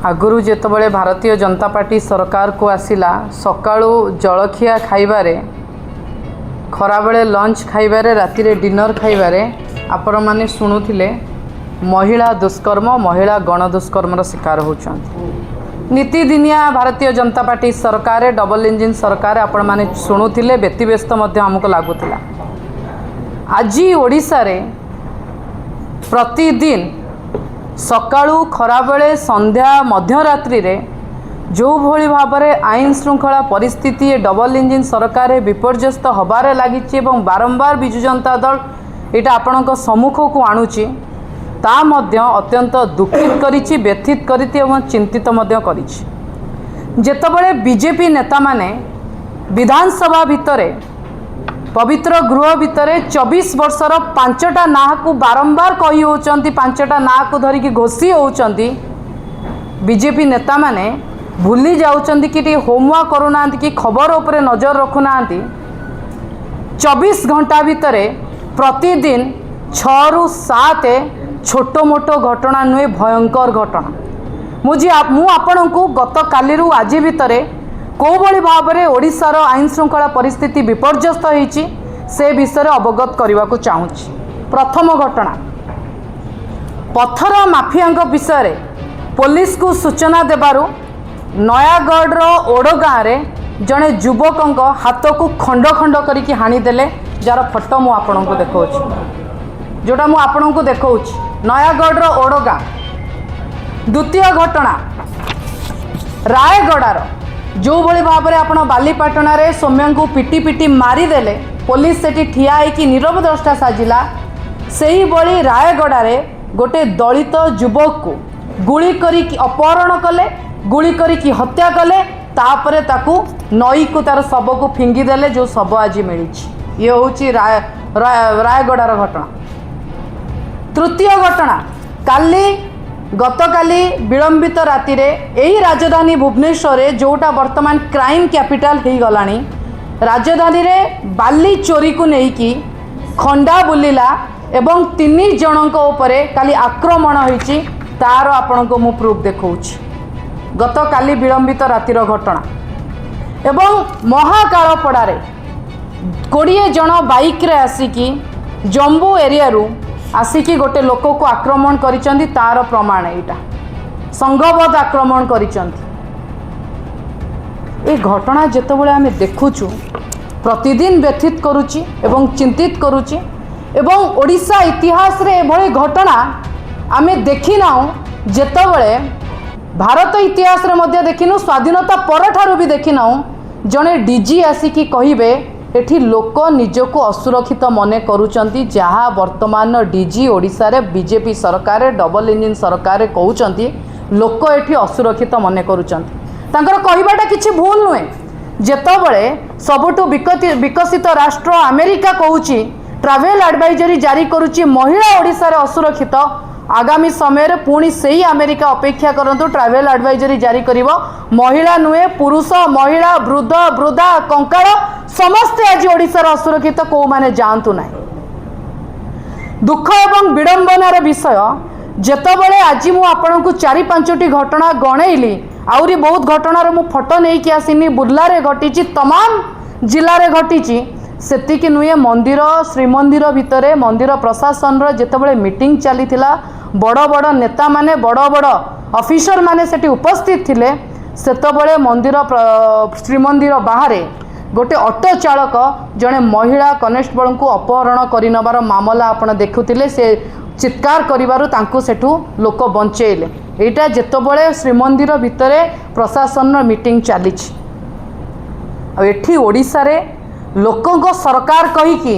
आगुरी जितेबाला Bharatiya Janata party सरकार को आसिला सकाळू जलखिया खाइबारे खराबेले lunch खाइबारे राति डिनर खाइबारे आपण माने शुणुथिले महिला दुष्कर्म महिला गण दुष्कर्मर शिकार होउछन्ति। नीतिदिनिया भारतीय जनता पार्टी सरकार डबल इंजिन सरकार आपण माने शुणुथिले व्यतिव्यस्त मध्य हमको लागुतिला। आज ओडिशा रे प्रतिदिन सकाळू खराबेले संध्या मध्यरात्रि रे जो भली भाव में आईन श्रृंखला परिस्थिति डबल इंजिन सरकार विपर्यस्त हबारे लगी बारंबार बिजु जनता दल यहाँ आपण सम्मुख को आणुची ता मध्य अत्यंत दुखित करिछि व्यथित करिछि एवं चिंतित मध्य करिछि। जेतेबेले बीजेपी नेता माने विधानसभा भितरे पवित्र गृह भितर 24 वर्षर 5टा ना को बारंबार कही होचंती 5टा ना को धरिकी घोषी होचंती बीजेपी नेता माने भूली जाउचंती कि होमवर्क करूना कि खबर उपरे नजर रखुना 24 घंटा भितर प्रतिदिन 6 ରୁ 7 छोट मोट घटना नुहे भयंकर घटना मुझे आपण को गत काली आज भितर कौ भली भाव में ओडिशार आईन श्रृंखला परिस्थिति विपर्यस्त होईची से विषय अवगत करने को चाहूँगी। प्रथम घटना पत्थर माफिया विषय पुलिस को सूचना देबारु नयागढ़ ओड गाँव में जड़े युवक हाथ को खंड खंड करके हाणीदेले जार फोटो मु आपण को देखा जोटा मु आपण को देखा नयागढ़ ओड गाँव। द्वितीय घटना रायगड़ार जो भली भाव में आप बालीपाटना रे सौम्य को पिटी पिटी मारिदेले पुलिस सेठी ठिया होइकी नीरव द्रष्टा साजिला से ही बड़ी रायगड़े गोटे दलित युवक को गुली करी अपहरण कले गुली करी हत्या कले तापरे ताकू नई को तार शव को फिंगिदेले जो शव आज मिली ये हूँ रायगड़ार घटना। तृतीय घटना काली गतकाली विलंबित राति रे यही राजधानी भुवनेश्वर जोटा वर्तमान क्राइम कैपिटल हो गलानी राजधानी रे बाली चोरी को लेकिन खंडा बुलिला एवं 3 जनक उपरे काली आक्रमण होईची तार आपण को मु प्रूफ देखौछि। गतकाली विलंबित रातिर घटना एवं महाकालपड़ारे 20 जन बाइक रे आसिकी जम्बू एरिया रू आसिकी गोटे लोक को आक्रमण करिसेंती तार प्रमाण एटा संघबद्ध आक्रमण करिसेंती। ए घटना जेतेबेले आमे देखुछु प्रतिदिन व्यथित करुची एवं चिंतित करुची एवं ओडिशा इतिहास रे एभली घटना आमे देखिना जेतेबेले भारत इतिहास रे मध्य देखिनु स्वाधीनता पर ठारू भी देखिना जने डीजी आसिकी कहिबे एठी लोक निजको असुरक्षित मने करूचंती जहाँ वर्तमान डीजी ओडिशा रे बीजेपी सरकार डबल इंजिन सरकार कहउचंती लोक एठी असुरक्षित मने करूचंती तांकर कहिबाटा किछि भूल नुहे। जेतेबेले सबुठु विकसित राष्ट्र अमेरिका कहूची ट्रैवल एडवाइजरी जारी करुची महिला ओडिशा रे असुरक्षित आगामी समय रे पुणी सही अमेरिका अपेक्षा करंतु ट्रैवल एडवाइजरी जारी करिवो महिला नुहे पुरुष महिला वृद्ध वृद्धा कंकाल समस्ते आज ओडिशा रे असुरक्षित को माने जानतु ना। दुख एवं विडंबनार विषय जेतेबेले आज मु आपण को 4-5टी घटना गणेइली आउरी बहुत घटनार मु फोटो नहीं कि आसिनी बुर्ला रे घटीची तमाम जिला रे घटीची सेतिकी नुहे मंदिर श्रीमंदिर भितरे मंदिर प्रशासन रो जेतेबेले मीटिंग चलीथिला बड़ बड़ नेता माने बड़ बड़ ऑफिसर माने सेठी उपस्थित थिले सेतेबेले मंदिर श्रीमंदिर बाहरे गोटे ऑटो चालक जड़े महिला कनेस्टेबल को अपहरण कर नबार मामला आपण देखुथिले से चित्कार करिवारु तांको सेठू लोक बंचेले एटा जेतेबेले श्रीमंदिर भितरे प्रशासन मीटिंग चली एठी ओडिशा रे लोकों को सरकार कही कि